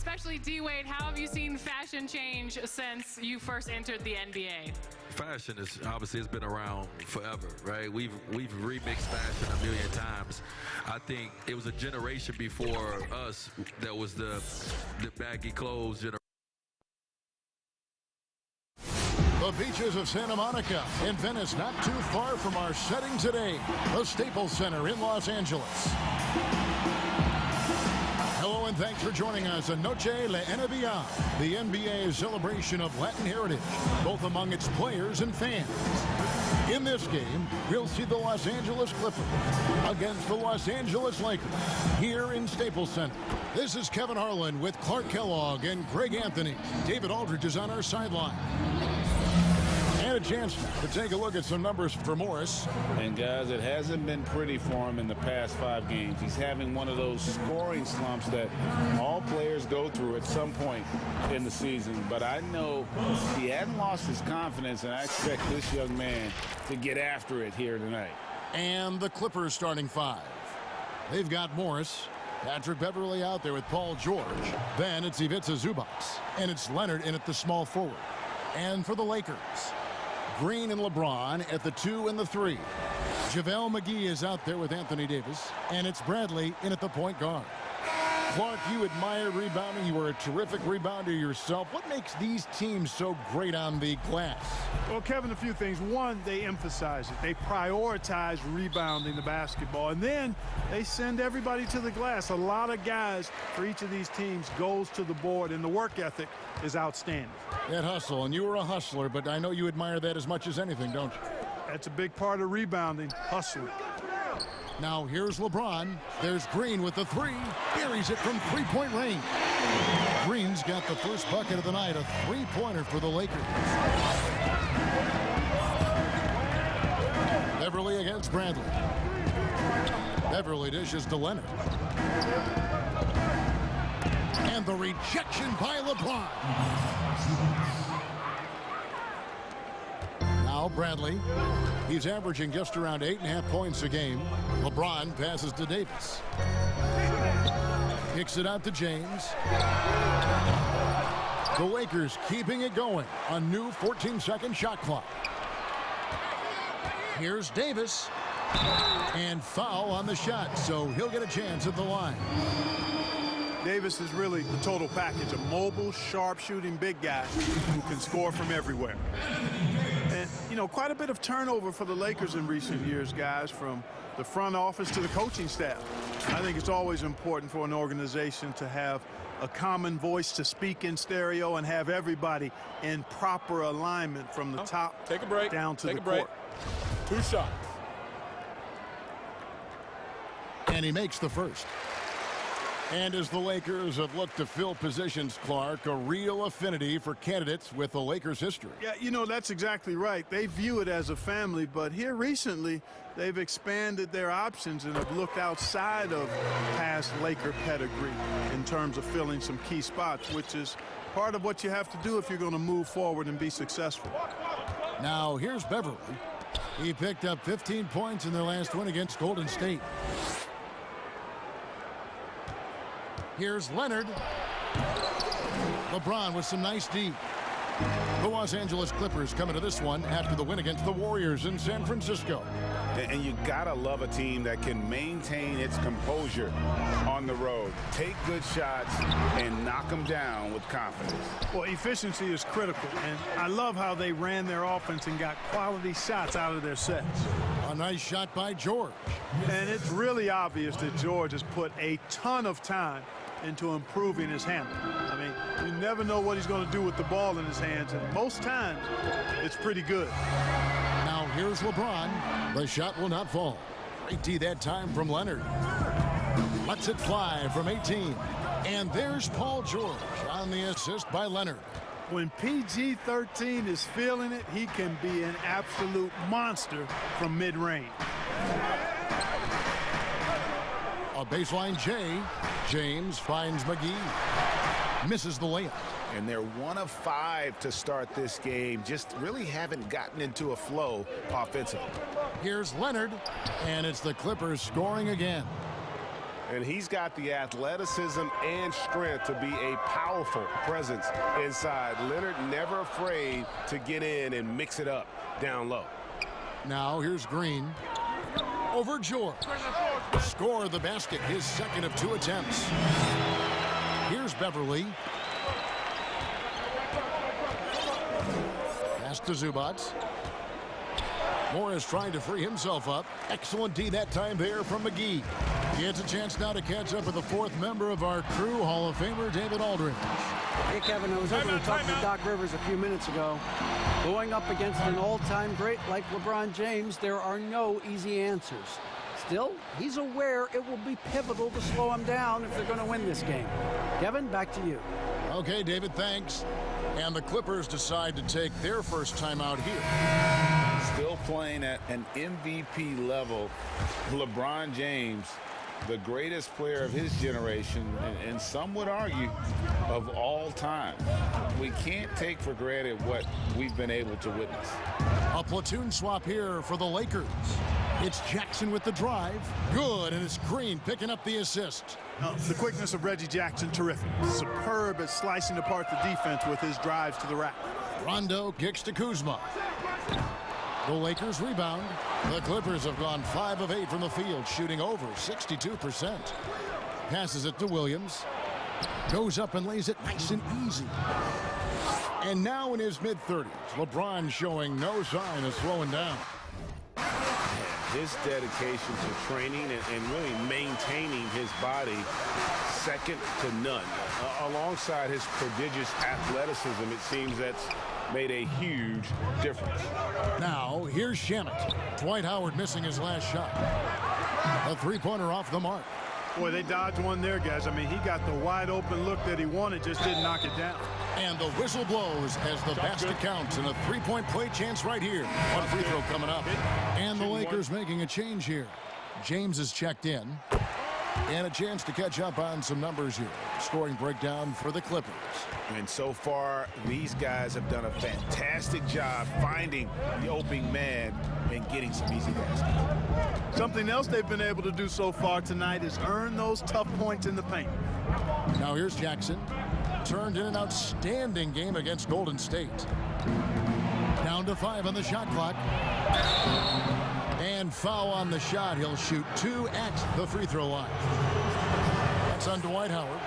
especially D-Wade, how have you seen fashion change since you first entered the NBA? Fashion is obviously, it's been around forever, right? We've remixed fashion a million times. I think it was a generation before us that was the baggy clothes generation. The beaches of Santa Monica in Venice, not too far from our setting today, the Staples Center in Los Angeles. Hello and thanks for joining us on Noche La NBA, the NBA's celebration of Latin heritage, both among its players and fans. In this game, we'll see the Los Angeles Clippers against the Los Angeles Lakers here in Staples Center. This is Kevin Harlan with Clark Kellogg and Greg Anthony. David Aldridge is on our sideline. And a chance to take a look at some numbers for Morris. And guys, it hasn't been pretty for him in the past 5 games. He's having one of those scoring slumps that all players go through at some point in the season. But I know he hadn't lost his confidence, and I expect this young man to get after it here tonight. And the Clippers starting 5. They've got Morris, Patrick Beverley out there with Paul George. Then it's Ivica Zubac, and it's Leonard in at the small forward. And for the Lakers, Green and LeBron at the 2 and the 3. JaVale McGee is out there with Anthony Davis, and it's Bradley in at the point guard. Clark, you admire rebounding. You were a terrific rebounder yourself. What makes these teams so great on the glass? Well, Kevin, a few things. One, they emphasize it. They prioritize rebounding the basketball, and then they send everybody to the glass. A lot of guys for each of these teams goes to the board, and the work ethic is outstanding. That hustle, and you were a hustler, but I know you admire that as much as anything, don't you? That's a big part of rebounding, hustling. Now here's LeBron. There's Green with the 3. Buries it from three-point range. Green's got the first bucket of the night, a 3-pointer for the Lakers. Beverley against Bradley. Beverley dishes to Leonard. And the rejection by LeBron. Now Bradley. He's averaging just around 8.5 points a game. LeBron passes to Davis. Kicks it out to James. The Lakers keeping it going. A new 14-second shot clock. Here's Davis. And foul on the shot, so he'll get a chance at the line. Davis is really the total package, a mobile, sharp-shooting big guy who can score from everywhere. And, you know, quite a bit of turnover for the Lakers in recent years, guys, from the front office to the coaching staff. I think it's always important for an organization to have a common voice to speak in stereo and have everybody in proper alignment from the top down to the court. 2 shots. And he makes the first. And as the Lakers have looked to fill positions, Clark, a real affinity for candidates with the Lakers' history. Yeah, you know, that's exactly right. They view it as a family, but here recently, they've expanded their options and have looked outside of past Laker pedigree in terms of filling some key spots, which is part of what you have to do if you're going to move forward and be successful. Now, here's Beverley. He picked up 15 points in their last win against Golden State. Here's Leonard. LeBron with some nice D. The Los Angeles Clippers coming to this one after the win against the Warriors in San Francisco. And you gotta love a team that can maintain its composure on the road, take good shots, and knock them down with confidence. Well, efficiency is critical, and I love how they ran their offense and got quality shots out of their sets. A nice shot by George. And it's really obvious that George has put a ton of time into improving his handle. I mean, you never know what he's going to do with the ball in his hands, and most times it's pretty good. Now here's LeBron. The shot will not fall. Great D that time from Leonard. Lets it fly from 18. And there's Paul George on the assist by Leonard. When PG-13 is feeling it, he can be an absolute monster from mid-range. A baseline J. James finds McGee. Misses the layup. And they're 1 of 5 to start this game. Just really haven't gotten into a flow offensively. Here's Leonard, and it's the Clippers scoring again. And he's got the athleticism and strength to be a powerful presence inside. Leonard never afraid to get in and mix it up down low. Now here's Green. Over George. Score the basket, his second of 2 attempts. Here's Beverly. Pass to Zubac. Morris trying to free himself up. Excellent D that time there from McGee. He gets a chance now to catch up with the 4th member of our crew, Hall of Famer David Aldridge. Hey, Kevin, I was able to talk to Doc Rivers a few minutes ago. Going up against an all-time great like LeBron James, there are no easy answers. Still, he's aware it will be pivotal to slow him down if they're going to win this game. Kevin, back to you. Okay, David, thanks. And the Clippers decide to take their first time out here. Still playing at an MVP level. LeBron James, the greatest player of his generation, and some would argue of all time. We can't take for granted what we've been able to witness. A platoon swap here for the Lakers. It's Jackson with the drive. Good, and it's Green picking up the assist. The quickness of Reggie Jackson, terrific. Superb at slicing apart the defense with his drives to the rack. Rondo kicks to Kuzma. The Lakers rebound. The Clippers have gone 5 of 8 from the field, shooting over 62%. Passes it to Williams. Goes up and lays it nice and easy. And now in his mid-30s, LeBron showing no sign of slowing down. His dedication to training and really maintaining his body, second to none. Alongside his prodigious athleticism, it seems that's made a huge difference. Now, here's Shamet. Dwight Howard missing his last shot. A three-pointer off the mark. Boy, they dodged one there, guys. I mean, he got the wide-open look that he wanted, just didn't knock it down. And the whistle blows as the basket counts, and a three-point play chance right here. One free throw coming up. And the Lakers making a change here. James is checked in. And a chance to catch up on some numbers here. Scoring breakdown for the Clippers. And so far, these guys have done a fantastic job finding the opening man and getting some easy baskets. Something else they've been able to do so far tonight is earn those tough points in the paint. Now here's Jackson. Turned in an outstanding game against Golden State. Down to 5 on the shot clock. And foul on the shot. He'll shoot 2 at the free throw line. That's on Dwight Howard.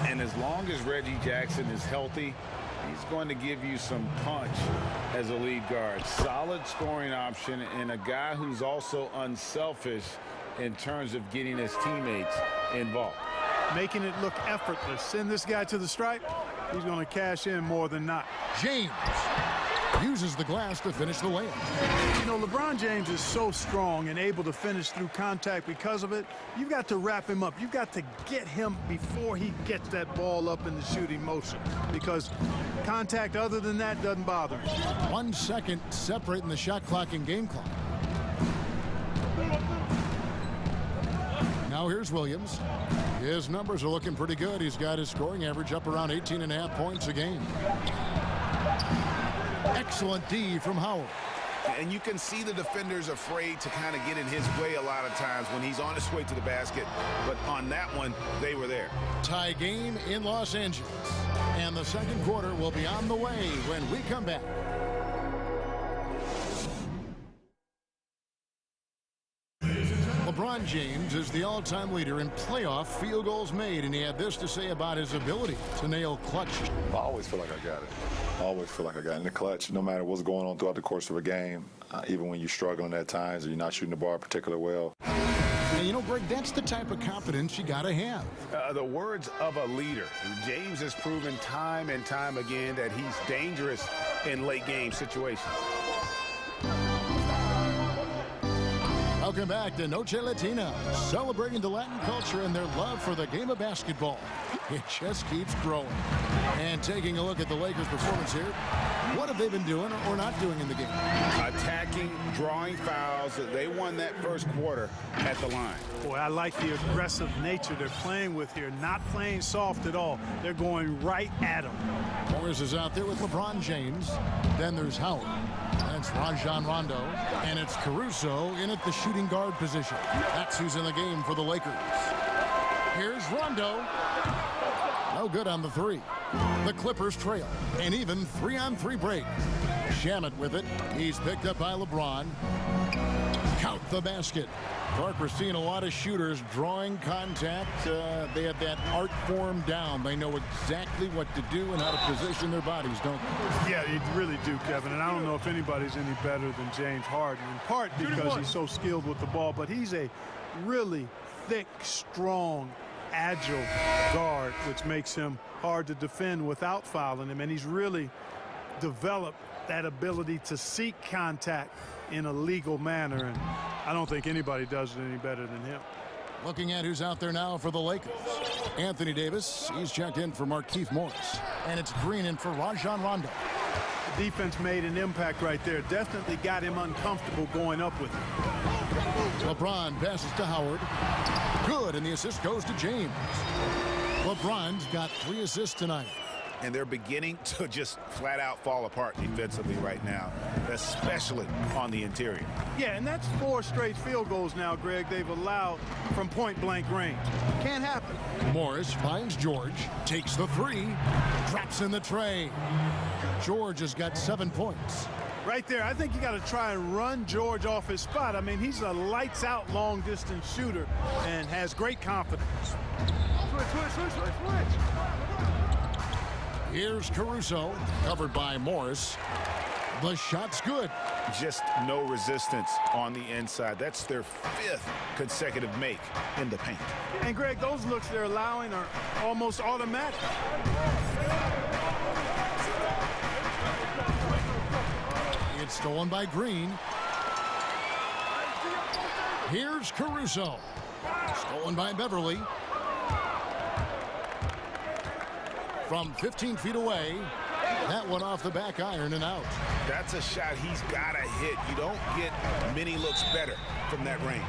And as long as Reggie Jackson is healthy, he's going to give you some punch as a lead guard. Solid scoring option and a guy who's also unselfish in terms of getting his teammates involved. Making it look effortless. Send this guy to the stripe, he's going to cash in more than not. James uses the glass to finish the layup. You know, LeBron James is so strong and able to finish through contact because of it. You've got to wrap him up. You've got to get him before he gets that ball up in the shooting motion, because contact other than that doesn't bother him. 1 second separating the shot clock and game clock. Now here's Williams. His numbers are looking pretty good. He's got his scoring average up around 18.5 points a game. Excellent D from Howard. And you can see the defenders afraid to kind of get in his way a lot of times when he's on his way to the basket. But on that one, they were there. Tie game in Los Angeles. And the second quarter will be on the way when we come back. LeBron James is the all-time leader in playoff field goals made, and he had this to say about his ability to nail clutch. I always feel like I got it. I always feel like I got it in the clutch, no matter what's going on throughout the course of a game, even when you're struggling at times or you're not shooting the ball particularly well. And you know, Greg, that's the type of confidence you got to have. The words of a leader. James has proven time and time again that he's dangerous in late game situations. Welcome back to Noche Latina, celebrating the Latin culture and their love for the game of basketball. It just keeps growing. And taking a look at the Lakers' performance here, what have they been doing or not doing in the game? Attacking, drawing fouls. They won that first quarter at the line. Boy, I like the aggressive nature they're playing with here. Not playing soft at all. They're going right at him. Morris is out there with LeBron James. Then there's Howard. That's Rajon Rondo. And it's Caruso in at the shooting guard position. That's who's in the game for the Lakers. Here's Rondo. No good on the three. The Clippers trail. An even 3-on-3 break. Shamet with it. He's picked up by LeBron. Count the basket. Clark, we're seeing a lot of shooters drawing contact. They have that art form down. They know exactly what to do and how to position their bodies, don't they? Yeah, you really do, Kevin. And I don't know if anybody's any better than James Harden, in part because he's so skilled with the ball, but he's a really thick, strong, agile guard, which makes him hard to defend without fouling him. And he's really developed that ability to seek contact in a legal manner. And I don't think anybody does it any better than him. Looking at who's out there now for the Lakers. Anthony Davis, he's checked in for Markieff Morris. And it's Green in for Rajon Rondo. The defense made an impact right there. Definitely got him uncomfortable going up with it. LeBron passes to Howard. Good, and the assist goes to James. LeBron's got 3 assists tonight. And they're beginning to just flat out fall apart defensively right now, especially on the interior. Yeah, and that's 4 straight field goals now, Greg, they've allowed from point-blank range. Can't happen. Morris finds George, takes the 3, drops in the tray. George has got 7 points. Right there, I think you got to try and run George off his spot. I mean, he's a lights-out long-distance shooter and has great confidence. Switch. Here's Caruso, covered by Morris. The shot's good. Just no resistance on the inside. That's their 5th consecutive make in the paint. And, Greg, those looks they're allowing are almost automatic. It's stolen by Green. Here's Caruso. Stolen by Beverly. From 15 feet away. That one off the back iron and out. That's a shot he's got to hit. You don't get many looks better from that range.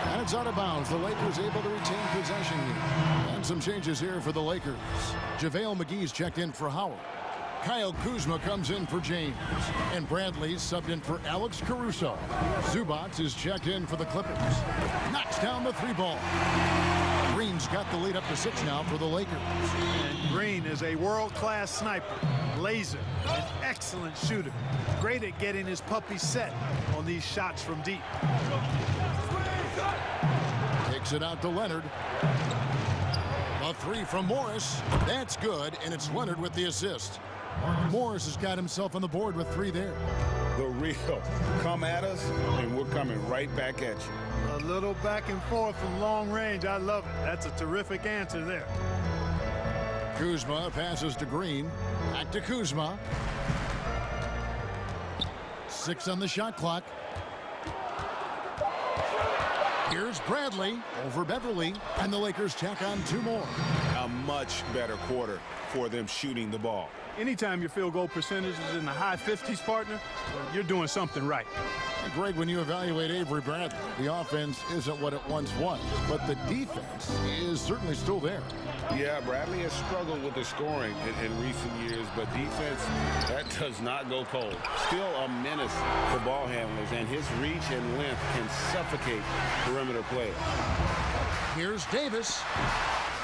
And it's out of bounds. The Lakers able to retain possession here. And some changes here for the Lakers. JaVale McGee's checked in for Howard. Kyle Kuzma comes in for James. And Bradley's subbed in for Alex Caruso. Zubac is checked in for the Clippers. Knocks down the 3 ball. Green's got the lead up to 6 now for the Lakers. And Green is a world-class sniper, laser, an excellent shooter. Great at getting his puppy set on these shots from deep. Takes it out to Leonard. A 3 from Morris. That's good, and it's Leonard with the assist. Morris has got himself on the board with 3 there. The real come at us, and we're coming right back at you. A little back and forth from long range. I love it. That's a terrific answer there. Kuzma passes to Green. Back to Kuzma. 6 on the shot clock. Here's Bradley over Beverly, and the Lakers tack on 2 more. A much better quarter for them shooting the ball. Anytime your field goal percentage is in the high 50s, partner, you're doing something right. And Greg, when you evaluate Avery Bradley, the offense isn't what it once was, but the defense is certainly still there. Yeah, Bradley has struggled with the scoring in recent years, but defense, that does not go cold. Still a menace for ball handlers, and his reach and length can suffocate perimeter players. Here's Davis.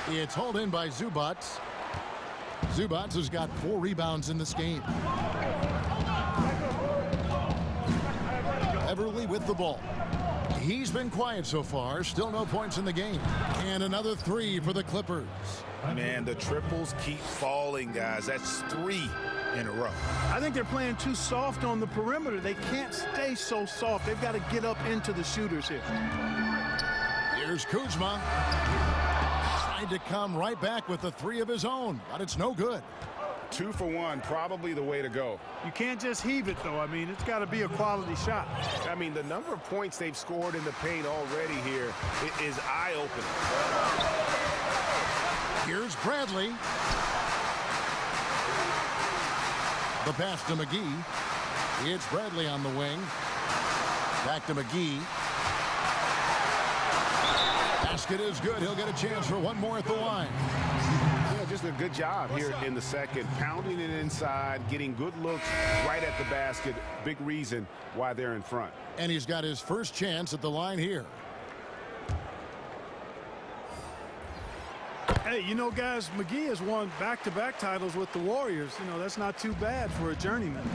It's hauled in by Zubac. Zubac has got 4 rebounds in this game. Beverly with the ball. He's been quiet so far. Still no points in the game. And another 3 for the Clippers. Man, the triples keep falling, guys. That's 3 in a row. I think they're playing too soft on the perimeter. They can't stay so soft. They've got to get up into the shooters here. Here's Kuzma. Tried to come right back with the 3 of his own, but it's no good. 2 for 1, probably the way to go. You can't just heave it, though. I mean, it's got to be a quality shot. I mean, the number of points they've scored in the paint already here is eye-opening. Here's Bradley. The pass to McGee. It's Bradley on the wing. Back to McGee. Basket is good. He'll get a chance for 1 more at the line. Yeah, just a good job here in the second. Pounding it inside, getting good looks right at the basket. Big reason why they're in front. And he's got his first chance at the line here. Hey, you know, guys, McGee has won back-to-back titles with the Warriors. You know, that's not too bad for a journeyman.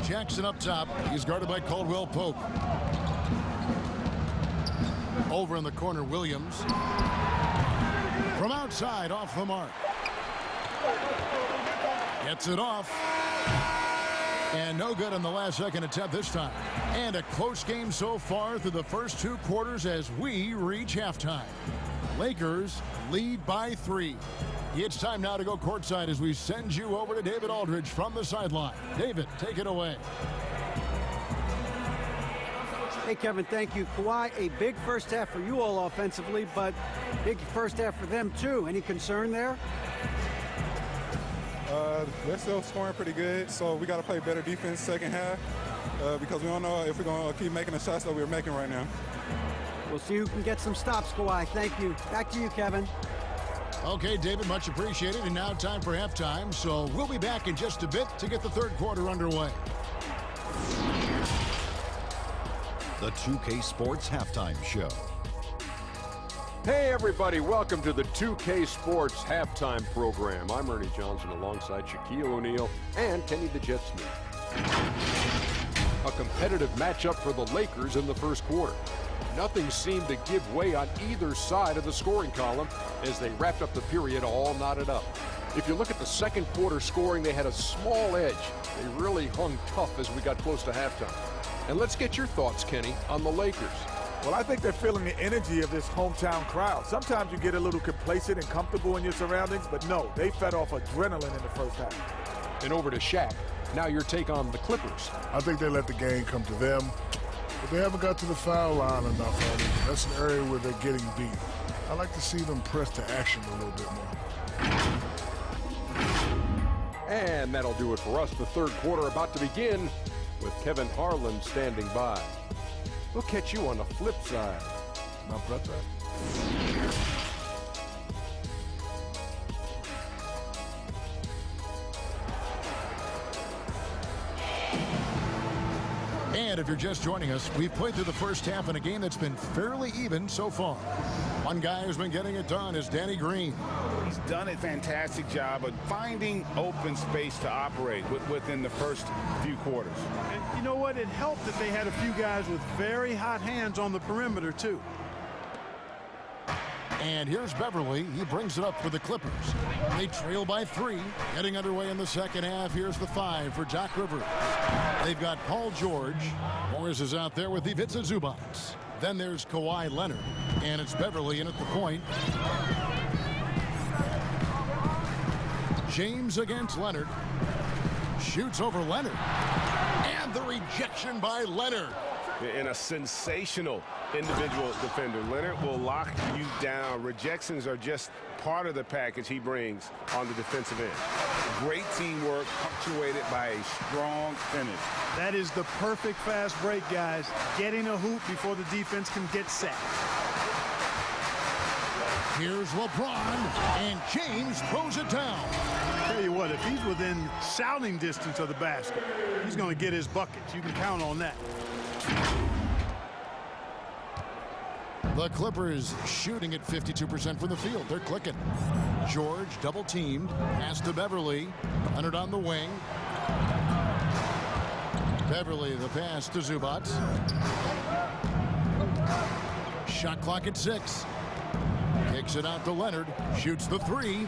Jackson up top. He's guarded by Caldwell Pope. Over in the corner, Williams. From outside, off the mark. Gets it off. And no good on the last second attempt this time. And a close game so far through the first 2 quarters as we reach halftime. Lakers lead by 3. It's time now to go courtside as we send you over to David Aldridge from the sideline. David, take it away. Hey, Kevin, thank you. Kawhi, a big first half for you all offensively, but big first half for them, too. Any concern there? They're still scoring pretty good, so we got to play better defense second half because we don't know if we're going to keep making the shots that we're making right now. We'll see who can get some stops, Kawhi. Thank you. Back to you, Kevin. Okay, David, much appreciated. And now time for halftime, so we'll be back in just a bit to get the third quarter underway. The 2K Sports Halftime Show. Hey everybody, welcome to the 2K Sports Halftime Program. I'm Ernie Johnson alongside Shaquille O'Neal and Kenny the Jet Smith. A competitive matchup for the Lakers in the first quarter. Nothing seemed to give way on either side of the scoring column as they wrapped up the period all knotted up. If you look at the second quarter scoring, they had a small edge. They really hung tough as we got close to halftime. And let's get your thoughts, Kenny, on the Lakers. Well, I think they're feeling the energy of this hometown crowd. Sometimes you get a little complacent and comfortable in your surroundings, but no, they fed off adrenaline in the first half. And over to Shaq. Now your take on the Clippers. I think they let the game come to them, but they haven't got to the foul line enough on it. That's an area where they're getting beat. I like to see them press to action a little bit more. And that'll do it for us. The third quarter about to begin with Kevin Harlan standing by. We'll catch you on the flip side. My brother. And if you're just joining us, we've played through the first half in a game that's been fairly even so far. One guy who's been getting it done is Danny Green. He's done a fantastic job of finding open space to operate within the first few quarters. And you know what? It helped that they had a few guys with very hot hands on the perimeter, too. And here's Beverly. He brings it up for the Clippers. They trail by 3. Getting underway in the second half. Here's the 5 for Doc Rivers. They've got Paul George. Morris is out there with Ivica Zubac. Then there's Kawhi Leonard. And it's Beverly in at the point. James against Leonard. Shoots over Leonard. And the rejection by Leonard. And a sensational individual defender. Leonard will lock you down. Rejections are just part of the package he brings on the defensive end. Great teamwork punctuated by a strong finish. That is the perfect fast break, guys. Getting a hoop before the defense can get set. Here's LeBron, and James throws it down. Tell you what, if he's within shouting distance of the basket, he's going to get his buckets. You can count on that. The Clippers shooting at 52% from the field. They're clicking. George double teamed. Pass to Beverly. Leonard on the wing. Beverly the pass to Zubac. Shot clock at 6. Kicks it out to Leonard. Shoots the 3.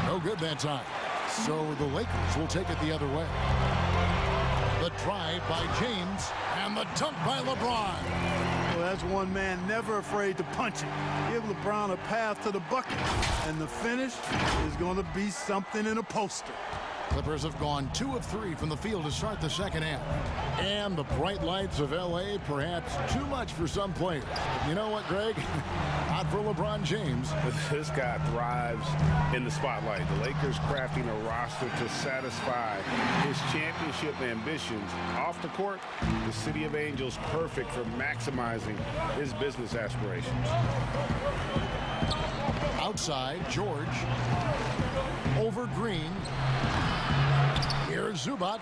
No good that time. So the Lakers will take it the other way. The drive by James and the dunk by LeBron. Well, that's one man never afraid to punch it. Give LeBron a path to the bucket. And the finish is going to be something in a poster. Clippers have gone 2 of 3 from the field to start the second half. And the bright lights of L.A. perhaps too much for some players. You know what, Greg? Not for LeBron James. This guy thrives in the spotlight. The Lakers crafting a roster to satisfy his championship ambitions. Off the court, the City of Angels perfect for maximizing his business aspirations. Outside, George. Over Green. Here's Zubac.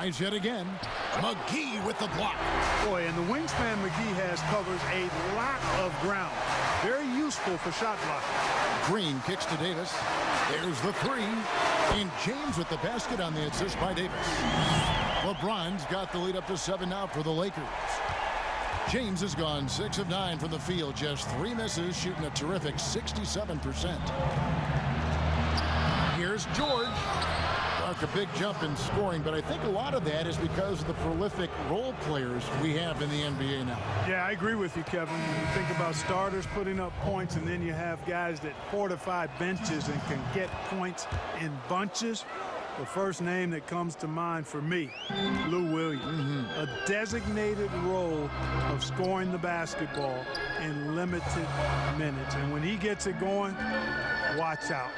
Tries yet again. McGee with the block. Boy, and the wingspan McGee has covers a lot of ground. Very useful for shot blocking. Green kicks to Davis. There's the three. And James with the basket on the assist by Davis. LeBron's got the lead up to 7 now for the Lakers. James has gone 6 of 9 from the field. Just 3 misses, shooting a terrific 67%. Here's George. Mark a big jump in scoring, but I think a lot of that is because of the prolific role players we have in the NBA now. Yeah, I agree with you, Kevin. When you think about starters putting up points and then you have guys that fortify benches and can get points in bunches, the first name that comes to mind for me, Lou Williams. A designated role of scoring the basketball in limited minutes. And when he gets it going, watch out.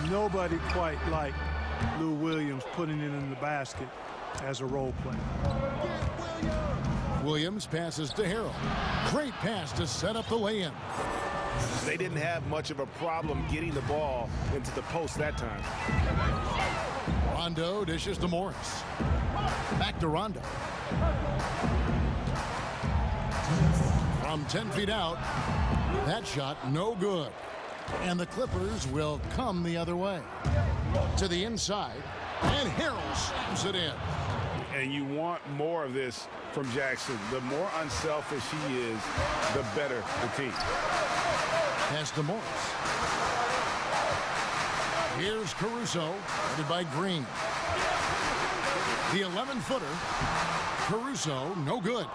Nobody quite like Lou Williams putting it in the basket as a role player. Williams passes to Harrell. Great pass to set up the lay-in. They didn't have much of a problem getting the ball into the post that time. Rondo dishes to Morris. Back to Rondo. From 10 feet out, that shot no good. And the Clippers will come the other way. To the inside, and Harrell slams it in. And you want more of this from Jackson. The more unselfish he is, the better the team. Pass to Morris. Here's Caruso, headed by Green. The 11-footer. Caruso, no good.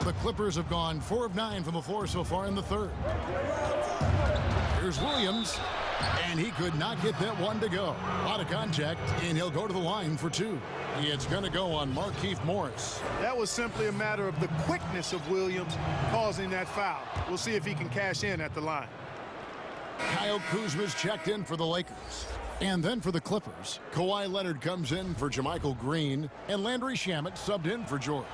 The Clippers have gone 4 of 9 from the floor so far in the third. Here's Williams, and he could not get that one to go. A lot of contact, and he'll go to the line for 2. It's going to go on Markieff Morris. That was simply a matter of the quickness of Williams causing that foul. We'll see if he can cash in at the line. Kyle Kuzma's checked in for the Lakers. And then for the Clippers, Kawhi Leonard comes in for JaMychal Green, and Landry Shamet subbed in for George.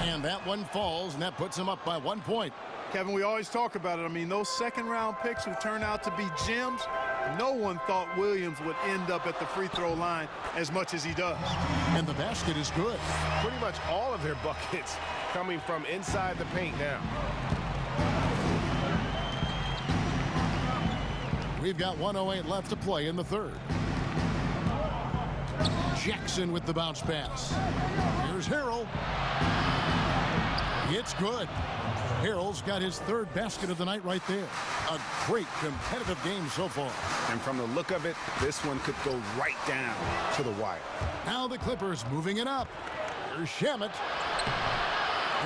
And that one falls, and that puts him up by 1 point. Kevin, we always talk about it. I mean, those second-round picks who turn out to be gems, no one thought Williams would end up at the free throw line as much as he does. And the basket is good. Pretty much all of their buckets coming from inside the paint now. We've got 1:08 left to play in the third. Jackson with the bounce pass. Here's Harrell. It's good. Harrell's got his third basket of the night right there. A great competitive game so far. And from the look of it, this one could go right down to the wire. Now the Clippers moving it up. Here's Shamet.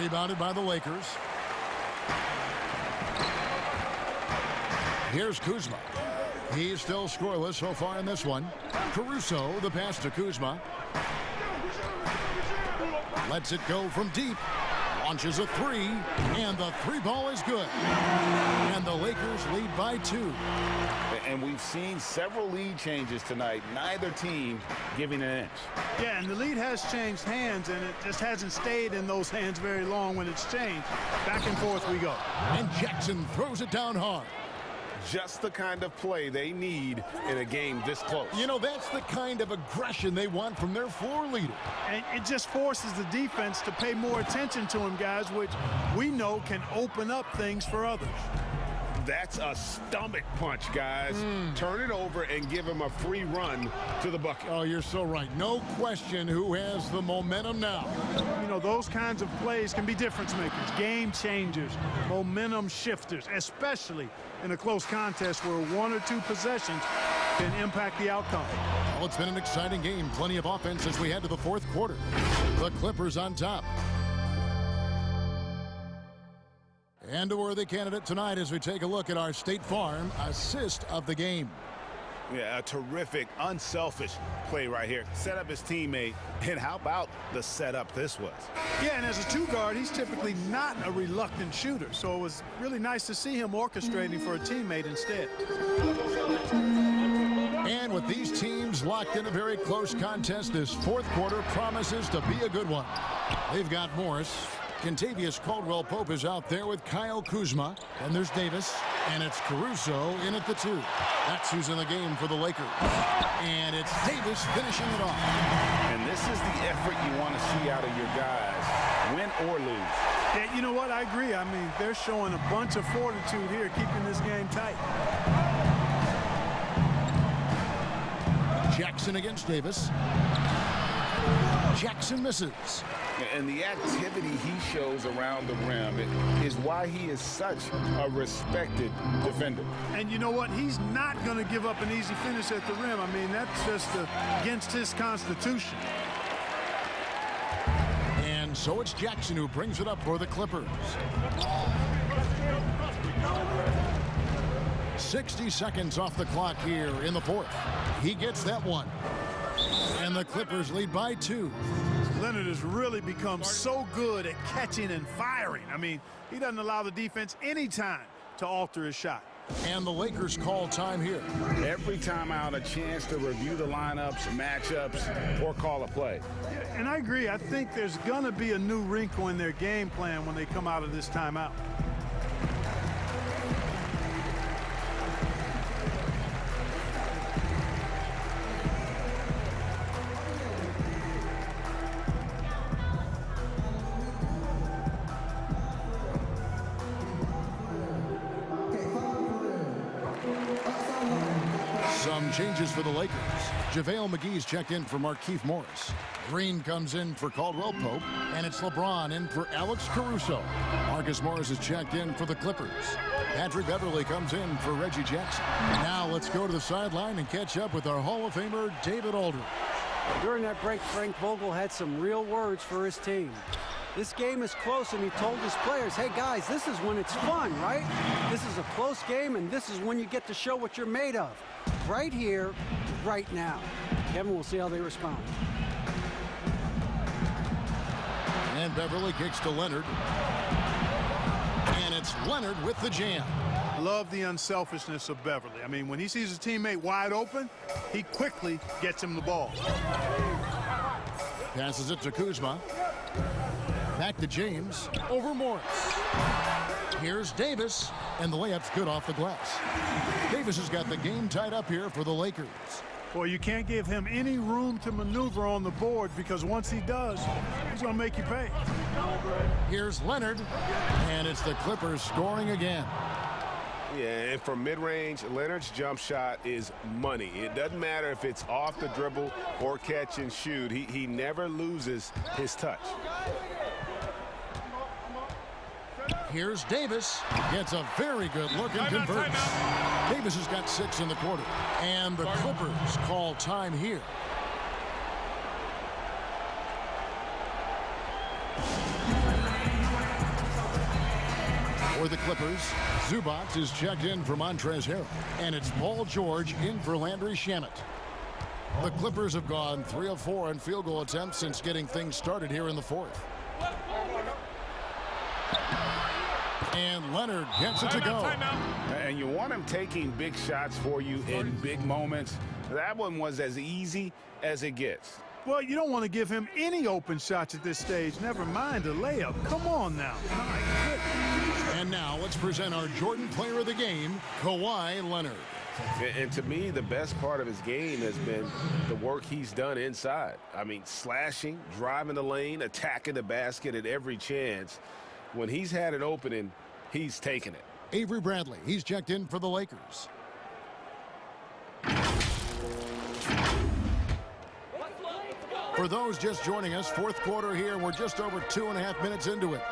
Rebounded by the Lakers. Here's Kuzma. He's still scoreless so far in this one. Caruso, the pass to Kuzma. Lets it go from deep. Launches a 3, and the 3 ball is good. And the Lakers lead by 2. And we've seen several lead changes tonight, neither team giving an inch. Yeah, and the lead has changed hands, and it just hasn't stayed in those hands very long when it's changed. Back and forth we go. And Jackson throws it down hard. Just the kind of play they need in a game this close. You know, that's the kind of aggression they want from their floor leader. And it just forces the defense to pay more attention to him, guys, which we know can open up things for others. That's a stomach punch, guys. Turn it over and give him a free run to the bucket. Oh, you're so right. No question who has the momentum now. You know, those kinds of plays can be difference makers, game changers, momentum shifters, especially in a close contest where 1 or 2 possessions can impact the outcome. Well, it's been an exciting game. Plenty of offense as we head to the fourth quarter. The Clippers on top. And a worthy candidate tonight as we take a look at our State Farm assist of the game. Yeah, a terrific, unselfish play right here. Set up his teammate, and how about the setup this was? Yeah, and as a 2 guard, he's typically not a reluctant shooter, so it was really nice to see him orchestrating for a teammate instead. And with these teams locked in a very close contest, this fourth quarter promises to be a good one. They've got Morris. Kentavious Caldwell-Pope is out there with Kyle Kuzma. And there's Davis. And it's Caruso in at the 2. That's who's in the game for the Lakers. And it's Davis finishing it off. And this is the effort you want to see out of your guys, win or lose. Yeah, you know what? I agree. I mean, they're showing a bunch of fortitude here, keeping this game tight. Jackson against Davis. Jackson misses. And the activity he shows around the rim is why he is such a respected defender. And you know what? He's not going to give up an easy finish at the rim. I mean, that's just against his constitution. And so it's Jackson who brings it up for the Clippers. 60 seconds off the clock here in the 4th. He gets that one. And the Clippers lead by 2. Leonard has really become so good at catching and firing. I mean, he doesn't allow the defense any time to alter his shot. And the Lakers call time here. Every time out, a chance to review the lineups, matchups, or call a play. Yeah, and I agree. I think there's going to be a new wrinkle in their game plan when they come out of this timeout. Some changes for the Lakers. JaVale McGee's checked in for Markieff Morris. Green comes in for Caldwell Pope, and it's LeBron in for Alex Caruso. Marcus Morris is checked in for the Clippers. Patrick Beverly comes in for Reggie Jackson. Now let's go to the sideline and catch up with our Hall of Famer, David Aldridge. During that break, Frank Vogel had some real words for his team. This game is close, and he told his players, hey, guys, this is when it's fun, right? This is a close game, and this is when you get to show what you're made of. Right here, right now. Kevin, we'll see how they respond. And Beverly kicks to Leonard. And it's Leonard with the jam. Love the unselfishness of Beverly. I mean, when he sees his teammate wide open, he quickly gets him the ball. Passes it to Kuzma. Back to James. Over Morris. Here's Davis. And the layup's good off the glass. Davis has got the game tied up here for the Lakers. Well, you can't give him any room to maneuver on the board because once he does, he's going to make you pay. Here's Leonard. And it's the Clippers scoring again. Yeah, and from mid-range, Leonard's jump shot is money. It doesn't matter if it's off the dribble or catch and shoot. He never loses his touch. Here's Davis. Gets a very good look and converts. Davis has got 6 in the quarter. And the Clippers call time here. For the Clippers, Zubac is checked in for Montrezl Harrell. And it's Paul George in for Landry Shamet. The Clippers have gone 3 of 4 on field goal attempts since getting things started here in the 4th. And Leonard gets it to go. And you want him taking big shots for you in big moments. That one was as easy as it gets. Well, you don't want to give him any open shots at this stage. Never mind a layup. Come on now. And now let's present our Jordan Player of the Game, Kawhi Leonard. And to me, the best part of his game has been the work he's done inside. I mean, slashing, driving the lane, attacking the basket at every chance. When he's had an opening, he's taken it. Avery Bradley, he's checked in for the Lakers. For those just joining us, 4th quarter here, and we're just over 2.5 minutes into it.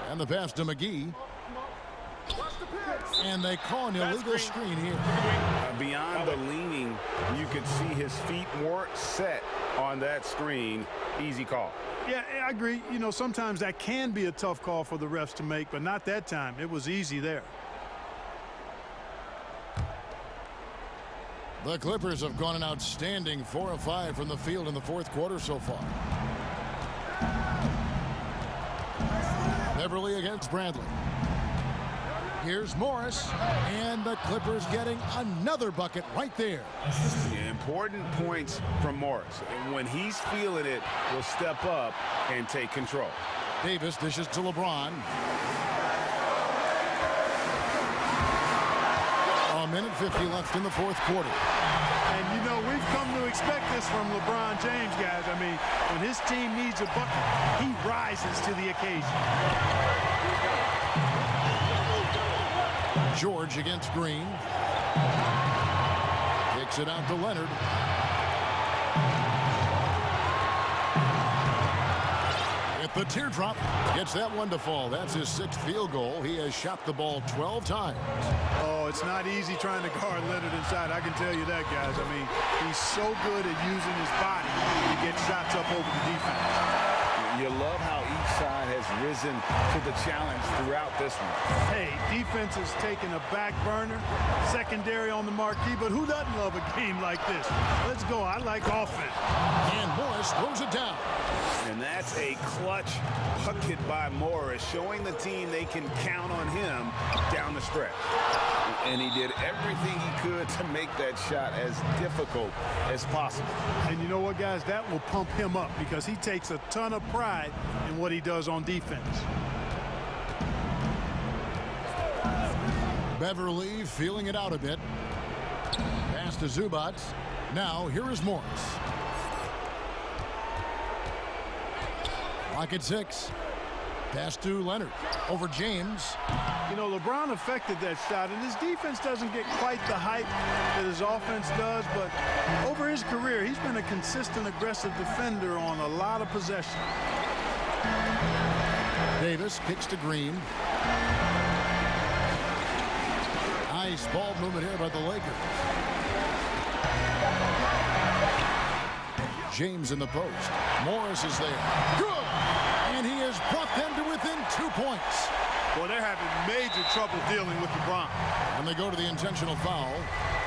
And the pass to McGee. And they call an illegal screen here. Beyond the leaning, you could see his feet weren't set on that screen. Easy call. Yeah, I agree. You know, sometimes that can be a tough call for the refs to make, but not that time. It was easy there. The Clippers have gone an outstanding 4 of 5 from the field in the 4th quarter so far. Beverly against Bradley. Here's Morris, and the Clippers getting another bucket right there. Important points from Morris. And when he's feeling it, will step up and take control. Davis dishes to LeBron. minute 50 left in the fourth quarter. And, you know, we've come to expect this from LeBron James, guys. I mean, when his team needs a bucket, he rises to the occasion. George against Green. Kicks it out to Leonard. At the teardrop, gets that one to fall. That's his 6th field goal. He has shot the ball 12 times. Oh, it's not easy trying to guard Leonard inside. I can tell you that, guys. I mean, he's so good at using his body to get shots up over the defense. You love how each side has risen to the challenge throughout this one. Hey, defense has taken a back burner, secondary on the marquee, but who doesn't love a game like this? Let's go. I like offense. And Morris throws it down. And that's a clutch bucket by Morris, showing the team they can count on him down the stretch. And he did everything he could to make that shot as difficult as possible. And you know what, guys? That will pump him up because he takes a ton of pride in what he does on defense. Beverly feeling it out a bit. Pass to Zubac. Now, here is Morris. Lock at 6. Pass to Leonard. Over James. You know, LeBron affected that shot, and his defense doesn't get quite the height that his offense does, but over his career, he's been a consistent, aggressive defender on a lot of possessions. Davis kicks to Green. Nice ball movement here by the Lakers. James in the post. Morris is there. Good! And he has brought them to within 2 points. Well, they're having major trouble dealing with LeBron. And they go to the intentional foul.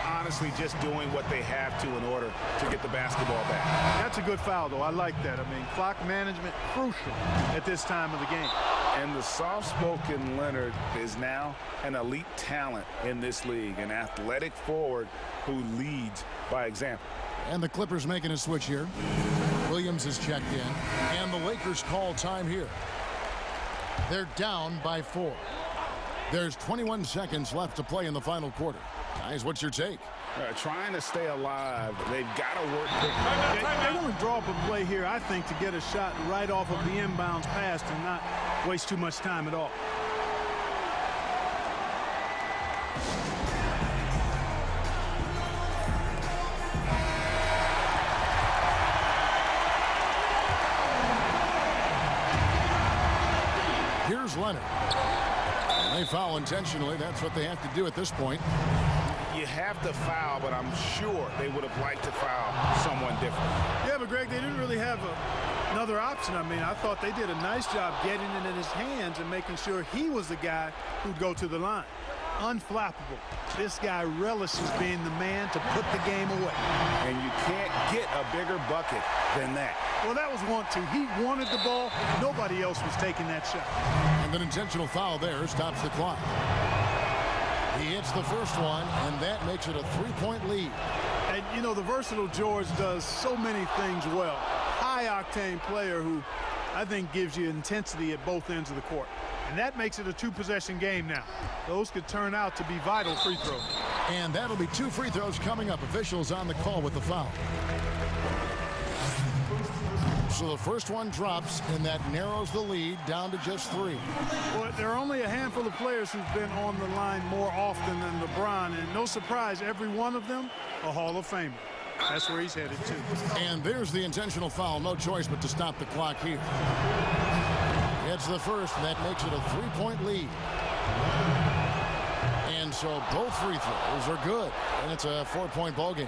Honestly, just doing what they have to in order to get the basketball back. That's a good foul, though. I like that. I mean, clock management crucial at this time of the game. And the soft-spoken Leonard is now an elite talent in this league, an athletic forward who leads by example. And the Clippers making a switch here. Williams is checked in, and the Lakers call time here. They're down by 4. There's 21 seconds left to play in the final quarter. Guys, what's your take? Trying to stay alive. They've got to work quick. They're going to draw up a play here, I think, to get a shot right off of the inbounds pass and not waste too much time at all. Here's Leonard. And they foul intentionally. That's what they have to do at this point. You have to foul, but I'm sure they would have liked to foul someone different. Yeah, but Greg, they didn't really have another option. I mean, I thought they did a nice job getting it in his hands and making sure he was the guy who'd go to the line. Unflappable. This guy relishes being the man to put the game away. And you can't get a bigger bucket than that. Well, that was 1-2. He wanted the ball. Nobody else was taking that shot. And an intentional foul there stops the clock. He hits the first one, and that makes it a 3-point lead. And, you know, the versatile George does so many things well. High-octane player who I think gives you intensity at both ends of the court. And that makes it a 2-possession game now. Those could turn out to be vital free throws. And that'll be 2 free throws coming up. Officials on the call with the foul. So the first one drops, and that narrows the lead down to just 3. Well, there are only a handful of players who've been on the line more often than LeBron, and no surprise, every one of them a Hall of Famer. That's where he's headed to. And there's the intentional foul. No choice but to stop the clock here. It's the first, and that makes it a 3-point lead. And so both free throws are good, and it's a 4-point ball game.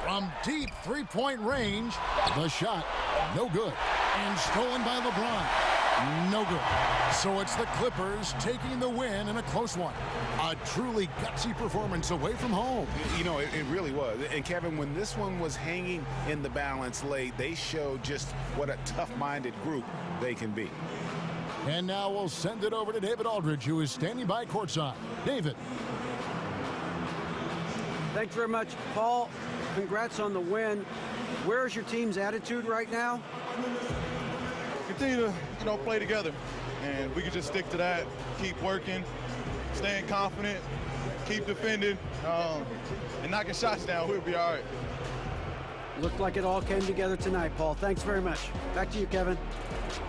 From deep 3-point range, the shot, no good. And stolen by LeBron, no good. So it's the Clippers taking the win in a close one. A truly gutsy performance away from home. You know, it really was. And Kevin, when this one was hanging in the balance late, they showed just what a tough-minded group they can be. And now we'll send it over to David Aldridge, who is standing by courtside. David. Thanks very much, Paul. Congrats on the win. Where's your team's attitude right now? Continue to, play together. and we can just stick to that, keep working, staying confident, keep defending, and knocking shots down. We'll be all right. Looked like it all came together tonight, Paul. Thanks very much. Back to you, Kevin.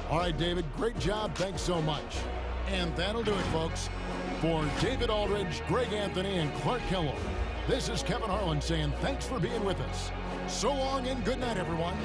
All right, David, great job. Thanks so much. And that'll do it, folks. For David Aldridge, Greg Anthony, and Clark Kellogg, this is Kevin Harlan saying thanks for being with us. So long and good night, everyone.